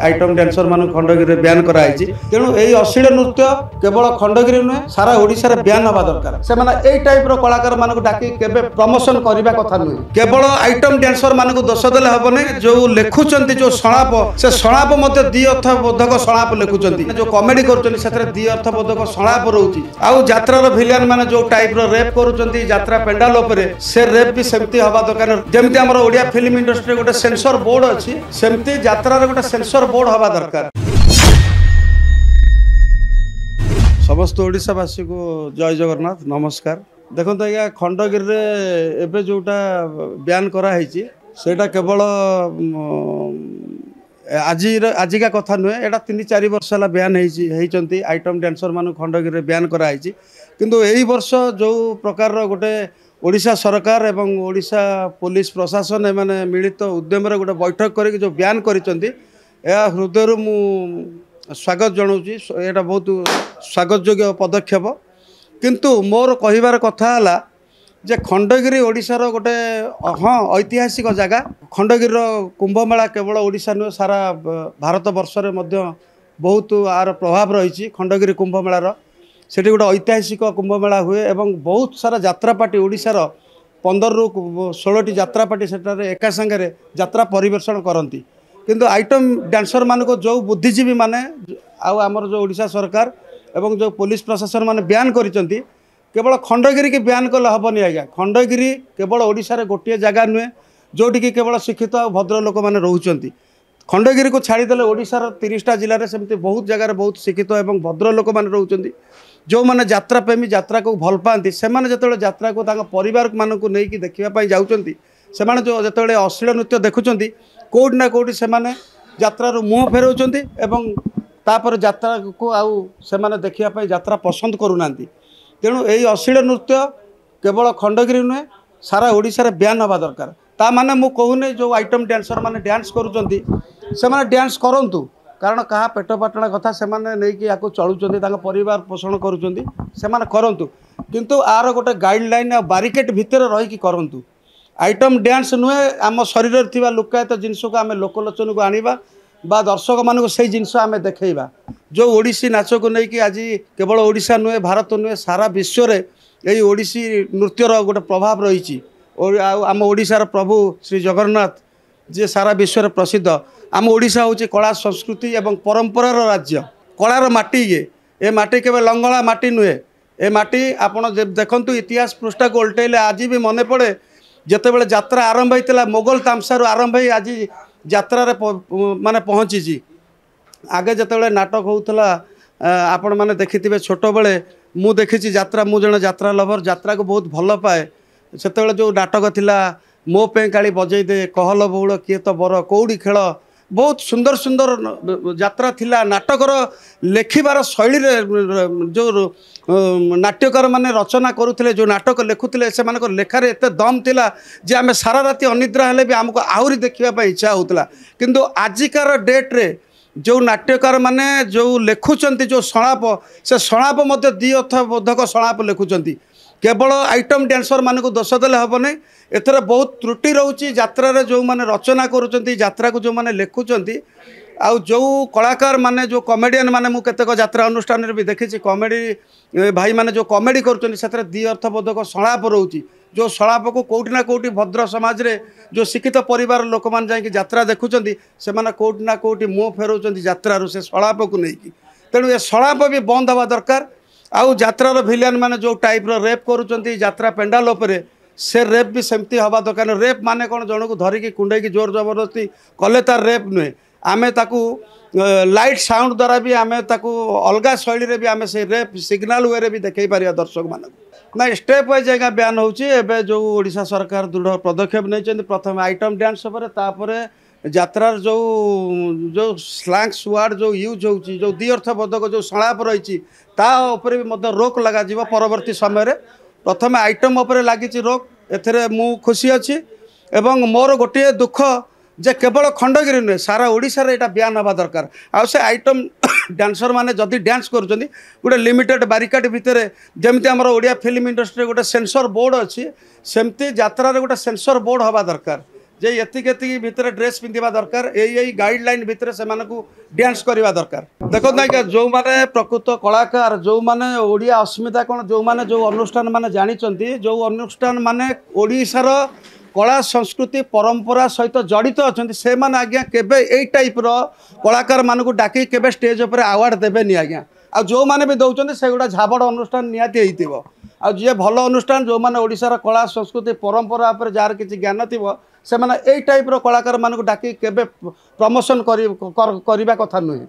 Item dancer मान खंडगिरी ब्यान कराई तेणु यही अश्लील नृत्य केवल खंडगिरी नुहे सारा ओडिशा ब्यान हवा दरकार से टाइप कलाकार मान डाक के प्रमोशन करने कथा नुहे केवल आइटम डांसर मान दोष देले हेनी जो लिखुंट जो संलाप से संलाप दी अर्थबोधक संलाप लिखुंट जो कमेडी कर दी अर्थबोधक संलाप रोचे आउ जात्रार भिलियन मान जो टाइप रेप कर पेंडाल से रेप भी सेमती हवा दरकार जमी आम ओडिया फिल्म इंडस्ट्री गोटे सेंसर बोर्ड अच्छी सेमती जात्रार गोटे सेंसर बोर्ड हवा दरकार। समस्त ओडिशावासी को जय जगन्नाथ नमस्कार। देखो आज्ञा खंडगिरी एवं जोटा ब्यान कराई सेटा केवल आजिका कथा नुहे एटा 3-4 वर्ष है ब्यान होती आइटम डांसर मान खंडगिरी ब्यान कराई किंतु यही वर्ष जो प्रकार गोटे ओडिशा सरकार एवं ओडिशा पुलिस प्रशासन एमाने मिलित उद्यम गोटे बैठक करके जो ब्यान करिसेंती हृदय मु स्वागत जनाऊँगी यहाँ बहुत स्वागत योग्य पदक्षेप किंतु मोर कहिबार कथा है जे खंडगिरी ओडिशार गोटे हाँ ऐतिहासिक जगह खंडगिरी कुंभमेला केवल ओडिशा नुहे सारा भारत वर्ष में बहुत आर प्रभाव रही खंडगिरी कुंभमेलार सेठी गोटे ऐतिहासिक कुंभमेला हुए एवं बहुत सारा यात्रापाटी ओडिशार 15 ରୁ 16टी यात्रापाटी सेठारे एका संगे यात्रा परिवेषण करती किंतु आइटम डांसर मान को जो बुद्धिजीवी माने आमर जो ओडिशा सरकार एवं जो पुलिस प्रशासन माने ब्यान करिसेंती केवल खंडगिरी की ब्यान कले हेनी आज्ञा खंडगिरी केवल ओडिशा गोटे जगह नुहे जोटि केवल शिक्षित और भद्र लोक मैंने रोचंती खंडगिरी को छाड़ीदे ओडिशार 30टा जिले सेमती बहुत जगह बहुत शिक्षित और भद्र लोक मैंने रोचंती जो मैंने यात्रा प्रेमी यात्रा को भल पाती से जो यात्रा को परिवार मान को लेकिन देखापी जाऊँगी से जो जो अश्लील नृत्य देखुंट कौटी ना कौटी से यात्रार मुँह फेराउंट तापर यात्रा को आउ से देखापी यात्रा पसंद करूना तेणु यही अश्लील नृत्य केवल खंडगिरी नुहे सारा ओडिशा ब्यान हवा दरकार ता माने मु कहूनी जो आइटम डांसर माने डांस करुँच से डांस करूँ कारण कहा पेट पाटणा कथा से नहीं चलुँच परिवार पोषण करूँ किंतु आर गोटे गाइडलाइन बारिकेड भितर रही करूँ आइटम डांस नुहे आम शरीर थी लुकायत जिनस को आम लोकलोचन को आनिबा बा दर्शक मान से जिनस आम देखा जो ओडिसी नाच को लेकिन आज केवल ओडिशा नुहे भारत नुहे सारा विश्व में यही ओडिसी नृत्यर गोटे प्रभाव रही आम ओडिशार प्रभु श्री जगन्नाथ जे सारा विश्व में प्रसिद्ध आम ओडिशा हूँ कला संस्कृति एवं परंपरार राज्य कलार माटी ये माटी केवल लंगला माटी नुहे ए माटी आपड़ देखु इतिहास पृष्ठा को उल्टेले आज भी मन पड़े जितेबाला यात्रा आरंभ होता मोगल तामसारू आरंभ हो आज यात्रा माने पहुँची आगे जिते नाटक होता आपण मैंने देखिथे छोट बेले मु देखी यात्रा मु जन यात्रा लभर यात्रा को बहुत भल पाए से जो नाटक थिला मो पे काली बजई दे कहल बहुल किए तो बर कौड़ी खेल बहुत सुंदर सुंदर यात्रा थिला नाटकर लेखिबार शैली जो नाट्यकार माने रचना करुले जो नाटक लिखुले से लेखार एत दम थिला जे आम सारा राति अनिद्रा हेले भी आमको आहरी देखा इच्छा होता किंतु आजिकार डेट रे जो नाट्यकार माने जो लिखुंट जो संलाप से संलाप दी अर्थबोधक संलाप लिखुंट केवल आइटम डांसर मान को दोष देले हेनी एथर बहुत त्रुटि रोचे यात्रा जो मैंने रचना करा को जो मैंने लिखुंट आउ जो कलाकार माने जो कमेडियन माने मु केतेक यात्रा अनुष्ठान भी देखी कमेडी भाई माने जो कमेडी कर दी अर्थबोधक संलाप रोचे जो संलाप को कौटी ना कौटी भद्र समाज रे जो शिक्षित परिवार लोक मैंने जाकि यात्रा देखुंट से कौटी ना कौटी मुँह फेराउंट यात्रार से संलाप को लेकिन तेणु ये संलाप भी बंद हवा दरकार आउ जात्रार भिलियन माने जो टाइप रेप करुँच यात्रा पेंडाल से रेप भी सेमती हवा दरकार रेप माने कौन जन को धरिकी कुंडे जोर जबरदस्ती कले तार रेप नुहे आमे ताकू लाइट साउंड द्वारा भी आमे ताकू अलगा शैली रे भी आमे से रेप सिग्नल वे भी देखई पारिया दर्शक मान ना स्टेप वाइज जगह ब्यान होबे जो ओडिशा सरकार दृढ़ पदक्षेप नहीं प्रथम आइटम डांस पर यात्रार जो जो स्लैंग्स वर्ड जो यूज होची जो दी अर्थबोधक जो संलाप रही तापर भी रोक लगा परवर्ती समय प्रथम आइटम उपर लगी रोक एथरे मु खुशी अच्छी एवं मोर गोटे दुख जे केवल खंडगिरी नुहे सारा ओडिशा रे एटा ब्यान हवा दरकार आ से आइटम डांसर माने जदि डांस करुछंती गोटे लिमिटेड बारिकाड भितर जमती आमर ओडिया फिल्म इंडस्ट्री गोटे सेंसर बोर्ड अच्छी सेमती यात्रा रे गोटे सेंसर बोर्ड हवा दरकार जे एति भितर ड्रेस पिंधा दरकार यही गाइडलाइन भितर से डांस करवा दरकार। देखो ना जो माने प्रकृत कलाकार जो माने ओडिया अस्मिता कौन जो माने जो अनुष्ठान माने जानी जो अनुष्ठान माने ओडिशार कला संस्कृति परंपरा सहित जड़ित अच्छा से माने आज्ञा केबे एई टाइप रो कलाकार मानू डाकी केबे स्टेज उपर अवार्ड देबेनी आज्ञा। आ जो माने भी दौरान से गुड़ा झाबड़ अनुष्ठान निहाती होइतिबो। आ जे भल अनुष्ठान जो माने ओडिशार कला संस्कृति परंपरा पर जार किछि ज्ञान थिबो से माने एई टाइप रो कलाकार मानू डाकी केबे प्रमोशन करबा कथा नुहे।